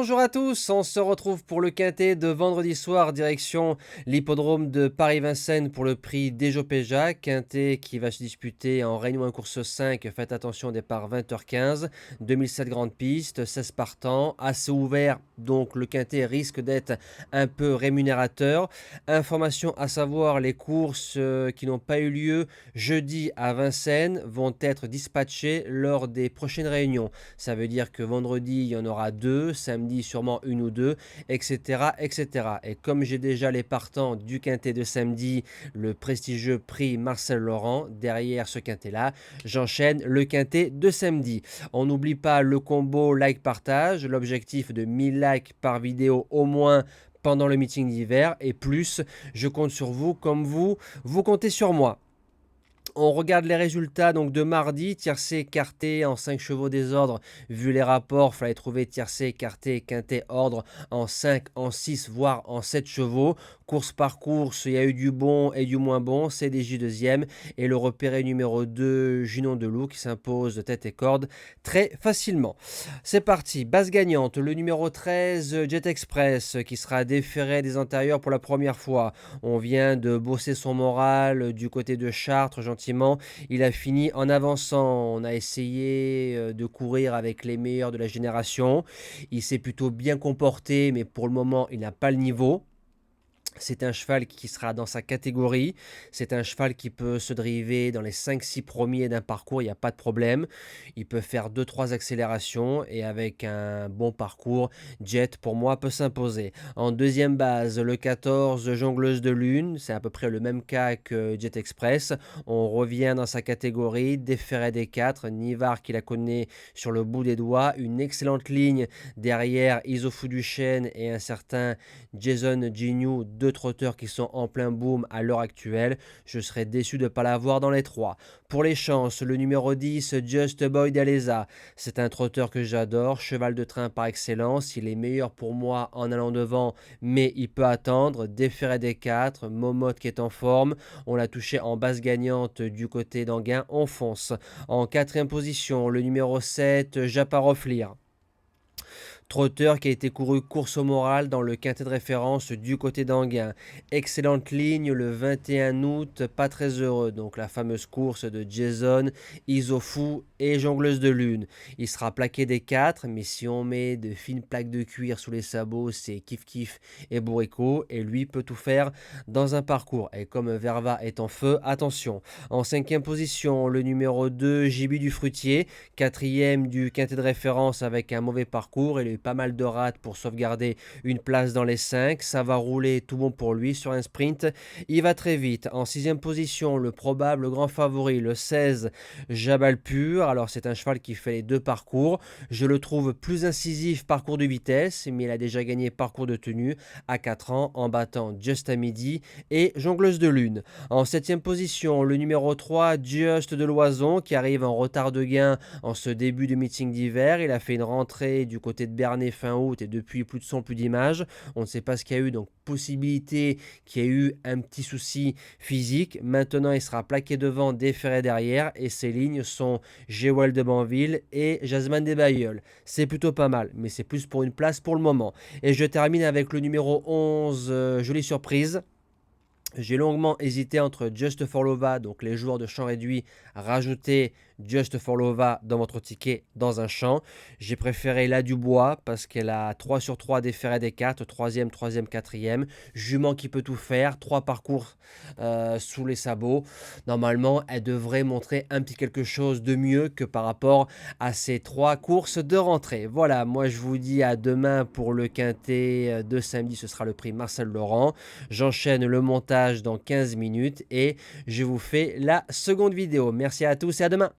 Bonjour à tous, on se retrouve pour le quintet de vendredi soir direction l'hippodrome de Paris-Vincennes pour le prix Déjopéja, quintet qui va se disputer en Réunion 1 course 5, faites attention départ 20h15, 2007 grandes pistes, 16 partants, assez ouvert, donc le quintet risque d'être un peu rémunérateur. Information à savoir, les courses qui n'ont pas eu lieu jeudi à Vincennes vont être dispatchées lors des prochaines réunions. Ça veut dire que vendredi il y en aura deux, samedi sûrement une ou deux, etc. etc. Et comme j'ai déjà les partants du quintet de samedi, le prestigieux prix Marcel Laurent, derrière ce quintet-là, j'enchaîne le quintet de samedi. On n'oublie pas le combo like-partage, l'objectif de 1000 likes par vidéo au moins pendant le meeting d'hiver, et plus, je compte sur vous comme vous comptez sur moi. On regarde les résultats donc de mardi, tiercé, quarté en 5 chevaux désordre. Vu les rapports, il fallait trouver tiercé, quarté, quintet, ordre en 5, en 6, voire en 7 chevaux. Course par course, il y a eu du bon et du moins bon. CDJ deuxième et le repéré numéro 2, Junon Deloup, qui s'impose de tête et corde très facilement. C'est parti, base gagnante, le numéro 13, Jet Express, qui sera déféré des antérieurs pour la première fois. On vient de bosser son moral du côté de Chartres, gentiment. Il a fini en avançant. On a essayé de courir avec les meilleurs de la génération. Il s'est plutôt bien comporté, mais pour le moment, il n'a pas le niveau. C'est un cheval qui sera dans sa catégorie. C'est un cheval qui peut se driver dans les 5-6 premiers d'un parcours, il n'y a pas de problème. Il peut faire 2-3 accélérations et avec un bon parcours, Jet pour moi peut s'imposer. En deuxième base, le 14, Jongleuse de Lune. C'est à peu près le même cas que Jet Express. On revient dans sa catégorie, déféré des 4. Nivard qui la connaît sur le bout des doigts. Une excellente ligne derrière Isofou Duchesne et un certain Jason Gignoux, deux trotteurs qui sont en plein boom à l'heure actuelle. Je serais déçu de ne pas l'avoir dans les trois. Pour les chances, le numéro 10, Just Boy d'Aleza. C'est un trotteur que j'adore, cheval de train par excellence. Il est meilleur pour moi en allant devant, mais il peut attendre. Déféré des 4, Momotte qui est en forme. On l'a touché en base gagnante du côté d'Anguin, on fonce. En quatrième position, le numéro 7, Japaroflir. Trotteur qui a été couru course au moral dans le quintet de référence du côté d'Anguin. Excellente ligne le 21 août, pas très heureux. Donc la fameuse course de Jason, Isofou et Jongleuse de Lune. Il sera plaqué des 4, mais si on met de fines plaques de cuir sous les sabots, c'est kiff kiff et bourricot. Et lui peut tout faire dans un parcours. Et comme Verva est en feu, attention. En cinquième position, le numéro 2, Jibi du Fruitier. Quatrième du quintet de référence avec un mauvais parcours. Et le pas mal de rats pour sauvegarder une place dans les 5. Ça va rouler tout bon pour lui sur un sprint. Il va très vite. En sixième position, le probable grand favori, le 16, Jabal Pur. Alors c'est un cheval qui fait les deux parcours. Je le trouve plus incisif parcours de vitesse, mais il a déjà gagné parcours de tenue à 4 ans en battant Just à midi et Jongleuse de Lune. En septième position, le numéro 3, Just de Loison, qui arrive en retard de gain en ce début de meeting d'hiver. Il a fait une rentrée du côté de Bernay fin août et depuis plus de son, plus d'image. On ne sait pas ce qu'il y a eu, donc possibilité qu'il y ait eu un petit souci physique. Maintenant, il sera plaqué devant, déféré derrière et ses lignes sont Géwell de Banville et Jasmine des Bailleuls. C'est plutôt pas mal, mais c'est plus pour une place pour le moment. Et je termine avec le numéro 11, jolie surprise. J'ai longuement hésité entre Just for Lova, donc les joueurs de champ réduit, rajouter Just for Lova dans votre ticket dans un champ. J'ai préféré la Dubois parce qu'elle a 3 sur 3 déférés des 4, 3e, 3e, 4e. Jument qui peut tout faire, 3 parcours sous les sabots. Normalement, elle devrait montrer un petit quelque chose de mieux que par rapport à ces 3 courses de rentrée. Voilà, moi je vous dis à demain pour le quintet de samedi, ce sera le prix Marcel Laurent. J'enchaîne le montage dans 15 minutes et je vous fais la seconde vidéo. Merci à tous et à demain.